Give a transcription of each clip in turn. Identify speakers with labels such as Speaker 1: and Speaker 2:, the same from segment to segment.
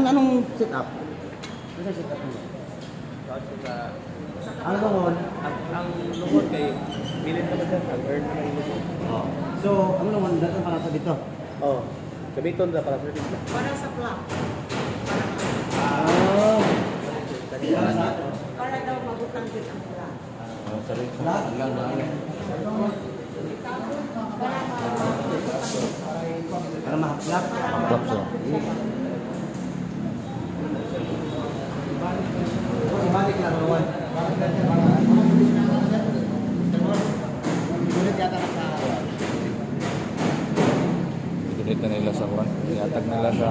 Speaker 1: Anong setup? Ano setup mo? Ang lungon?
Speaker 2: Ang lungon kay bilin ka ba dyan? Ang earn na yung lungon.
Speaker 1: Oh. So, ang lungon dito para sa dito.
Speaker 2: Oo. Gamiton na para sa dito.
Speaker 3: Para sa plug.
Speaker 1: Oh.
Speaker 3: Para daw mabutang din ang plug.
Speaker 2: Sorry.
Speaker 1: Plug?
Speaker 2: Lang na.
Speaker 1: Para mahaplak.
Speaker 2: Props o.
Speaker 1: Ibalik lang lungon. Sulit yata ka sa...
Speaker 2: Dunit na nila sa kuwan. Iatag nila sa...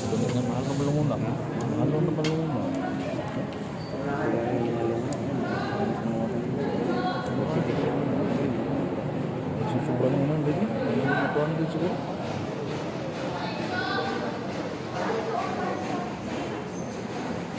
Speaker 2: Dunit na mahal na balunguna. Mahal na balunguna. Susubra naman ang lagi. Ano na ito ang din siguro?